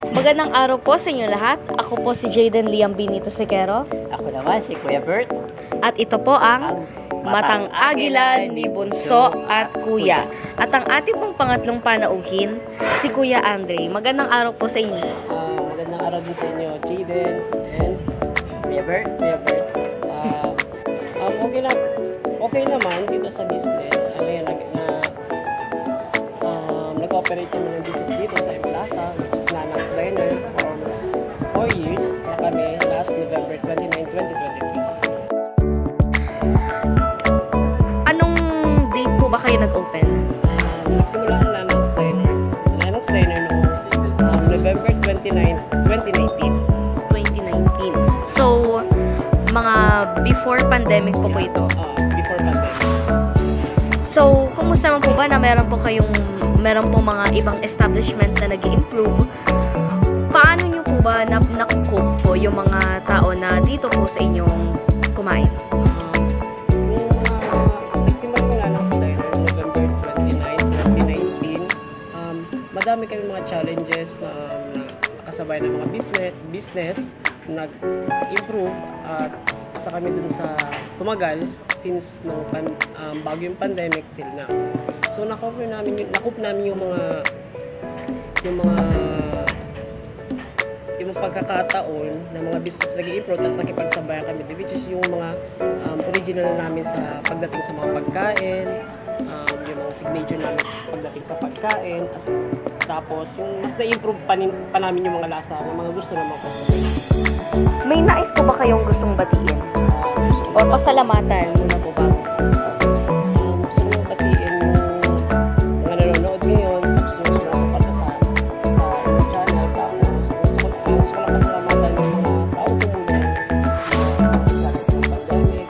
Magandang araw po sa inyo lahat. Ako po si Jayden Liam Benito Sequero. Ako naman si Kuya Bert. At ito po ang Matang Agila ni Bunso at Kuya. At ang ating pong pangatlong panauhin, si Kuya Andre. Magandang araw po sa inyo. Magandang araw din sa inyo, Jayden and Kuya Bert. Okay naman dito sa business. Nag-operate kami ng business dito sa Implaza, which is Nanang's Diner for almost 4 years na kami last November 29, 2023. Anong date po ba kayo nag-open? Nagsimula ang Nanang's Diner noong November 29, 2019. 2019. So, mga before pandemic po ito? Before pandemic. So, kumusta man po ba na meron pong mga ibang establishment na nag-i-improve? Paano nyo po ba nakukup po yung mga tao na dito po sa inyong kumain? Nagsimula nga lang sa November 29, 2019. Madami kami mga challenges na nakasabay ng mga business nag-improve at sa kami dun sa tumagal since bago yung pandemic till now. So nakup namin yung mga pagkakataon ng mga business nag-i-improve at nakipagsabayan kami, which is yung mga original namin sa pagdating sa mga pagkain, yung mga signature namin pagdating sa pagkain, tapos yung mas na-improve pa namin yung mga lasa ng mga gusto ng mga customer. May nais po ba kayong gustong batiin? O pasalamatan muna po ba? Gusto ko batiin yung mga nanonood ngayon, tapos yung sumasapot sa channel, tapos gusto ko lang pasalamatan yung mga tao tumulong sa pandemic,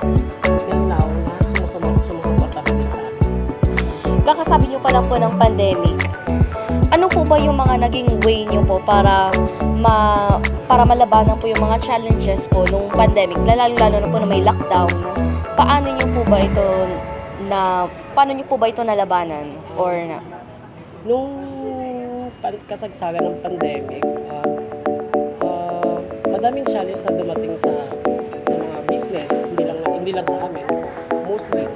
until now na sumusuporta pa din sa amin. Kakasabi nyo pa lang po ng pandemic, ano po ba yung mga naging way nyo po para malabanan po yung mga challenges po nung pandemic, lalo na po na may lockdown? Paano nyo po ba ito nalabanan? Or na? Nung kasagsagan ng pandemic, madaming challenge na dumating sa mga business, hindi lang sa amin, mostly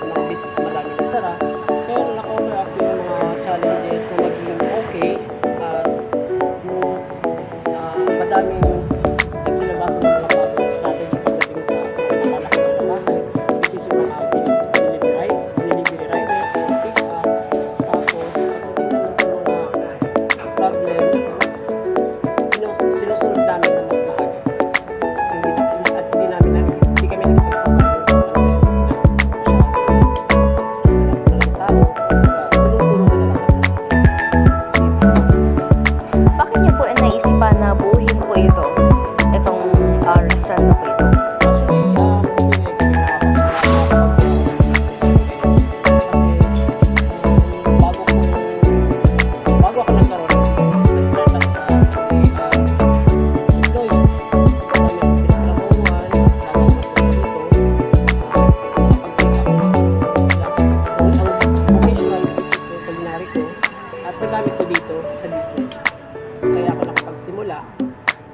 mga business madaming nasara, pero na-cover up yung mga challenges na naging okay at madaming nagsilabasan ng mga bagong strategy pagdating sa malaki ng bahay, which is yung mga delivery riders, pick up, tapos pagdating naman sa mga problem, sinusunod namin ng mas maaga. At hindi kami nakipagsabay sa pandemic na tao, tulong-tulungan na lang kami. Bakit niyo po naisipan na buuhin po itong restaurant na po ito? Bago ako nagkaroon ng business, nag-start ako sa employee. Pinagtrabahuan, ang vocational business culinary ko at nagamit ko dito sa business. Kaya ako nakapagsimula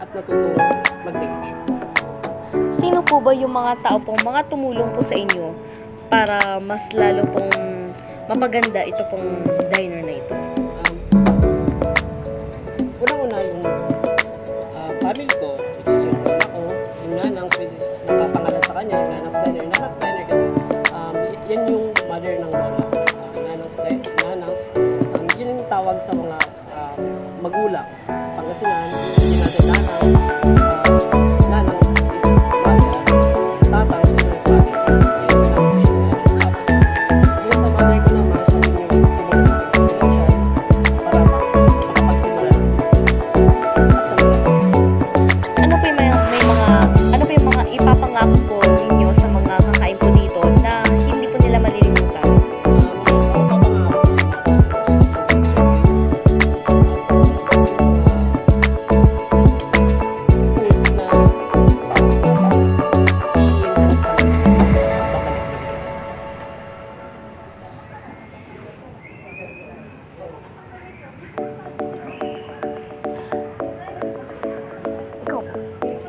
at natutong magnegosyo. Sino po ba yung mga tao pong mga tumulong po sa inyo para mas lalo pong mapaganda ito pong diner na ito? Unang-una yung family ko, which is yung mama ko, yung nanang, which is nagkapangalan sa kanya, yung Nanang's Diner. Nanang's Diner kasi yan yung mother ng mama ko. Nanang's, yun yung tawag sa mga magulang. Sa Pangasinan, hindi natin Nanang. Nanang is mother. Tatay is yung father. Tapos, yung sa mother ko naman, siya yung tumulong sa akin financial para makapagsimula. Ano po yung mga ipapangako po ninyo sa mga kakain po dito na hindi po nila malilimutan?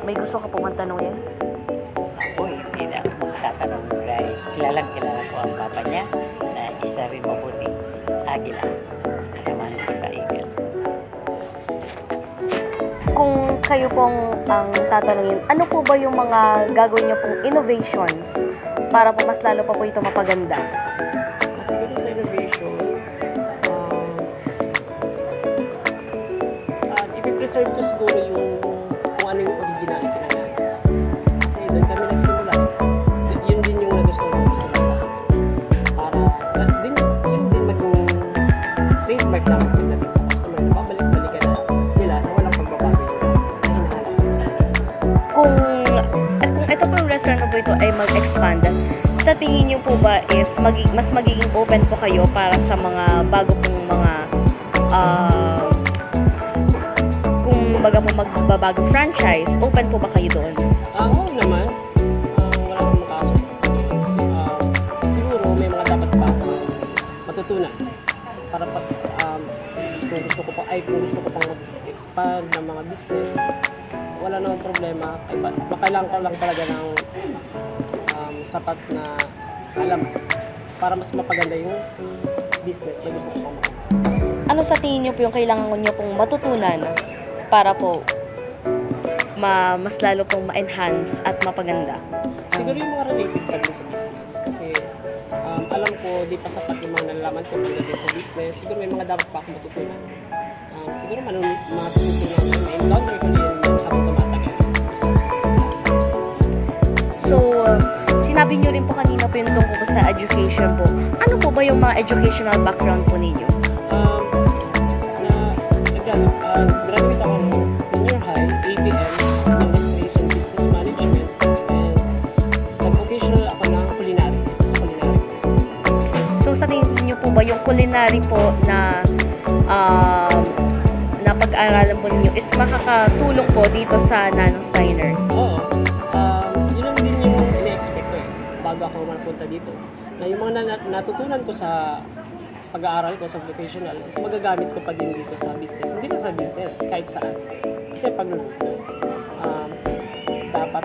may gusto ka po man tanungin? Ako, hindi na ako magtatanong dahil kilala ko ang papa niya na isa rin mabuting agila. Kasamahan ko sa Eagle. Kung kayo pong ang tatanungin, ano po ba yung mga gagawin niyo pong innovations para po mas lalo pa po ito mapaganda? Siguro sa innovation, i-preserve ko siguro yung kung ano yung originality ng Nanas. Kasi doon kami nagsimula. Yun din yung nagustuhan ko sa akin. Para yun din maging trademark namin pagdating sa customer. Babalik-balikan na nila na walang pagbabago yung hinahanap. Kung ito po yung restaurant na po ito ay mag-expand, sa tingin niyo po ba is mas magiging open po kayo para sa mga bago pong mga kung baga po magbabagong franchise, open po ba kayo doon? Oo naman. Wala akong makaso. Siguro may mga dapat pa akong matutunan. Para pag kung gusto ko pang mag-expand ng mga business, wala namang problema. Kailangan ko lang talaga ng sapat na alam para mas mapaganda yung business na gusto ko pang Ano sa tingin niyo po yung kailangan niyo pong matutunan para po mas lalo pong ma-enhance at mapaganda? Siguro yung mga related talaga sa business. Kasi alam ko, di pa sapat yung mga nalalaman ko pagdating sa business. Siguro may mga dapat pa akong matutunan. Siguro matutunan ko, na-encounter ko na yun habang tumatagal. So, sinabi niyo rin po kanina po yung tungkol po sa education po. Ano po ba yung mga educational background po ninyo? Graduate ako ng senior high, ABM, Administration Business Management, and nag-vocational ako ng culinary, sa culinary course. So, sa tingin niyo po ba yung culinary po na pag-aaralan po ninyo is makakatulong po dito sa Nanang Steiner? Oo. Yun lang din yung ina-expect ko bago ako mapunta dito. Na yung mga natutunan ko sa pag-aaral ko sa vocational is magagamit ko pa din dito sa business. Hindi lang sa business, kahit saan. Kasi pagluluto, dapat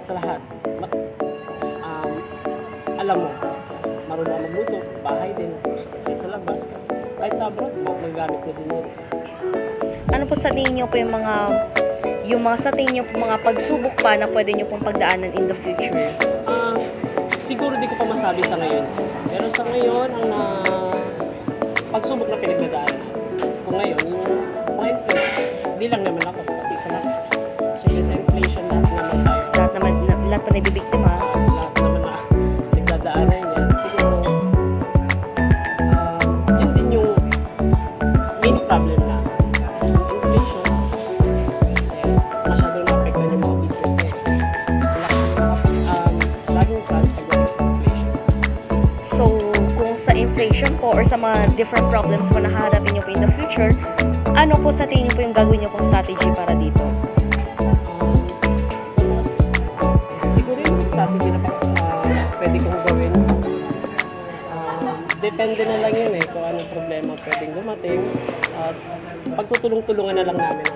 sa lahat, alam mo, marunong ka magluto, bahay din, kahit sa labas, kasi kahit sa abroad, magagamit ko din yun. Ano po sa tingin niyo po yung mga sa tingin niyo po mga pagsubok pa na pwede niyo pong pagdaanan in the future? Siguro di ko pa masabi sa ngayon. Pero sa ngayon, ang pagsubok na pinagdadaanan ko ngayon, yung mga inflation, di lang naman ako, pati sa lahat. Siyempre sa inflation, Lahat pa nabibiktima. lahat naman na nagdadaanan yan. Siguro, yun din yung main problem na inflation. Kasi masyado na-apektuhan yung mga business na yun. Laging front pagdating sa inflation. So, kung sa inflation po or sa mga different problems po na haharapin niyo po in the future, ano po sa tingin niyo po yung gagawin niyo pong strategy para dito? Siguro yung strategy na pwede kong gawin. Depende na lang yun kung anong problema pwedeng dumating. At pagtutulong-tulungan na lang namin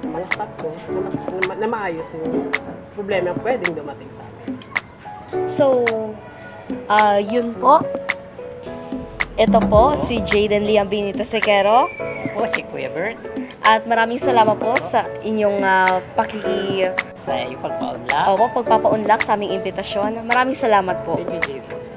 ang mga staff ko na maayos yung problema pwedeng dumating sa amin. So, yun po. Ito po, si Jaden Liam Benito Sequero. Ako si Kuya Bert At maraming salamat po sa inyong sa iyong pagpaunlak. pagpapaunlak sa aming imbitasyon. Maraming salamat po. Thank you, Jason.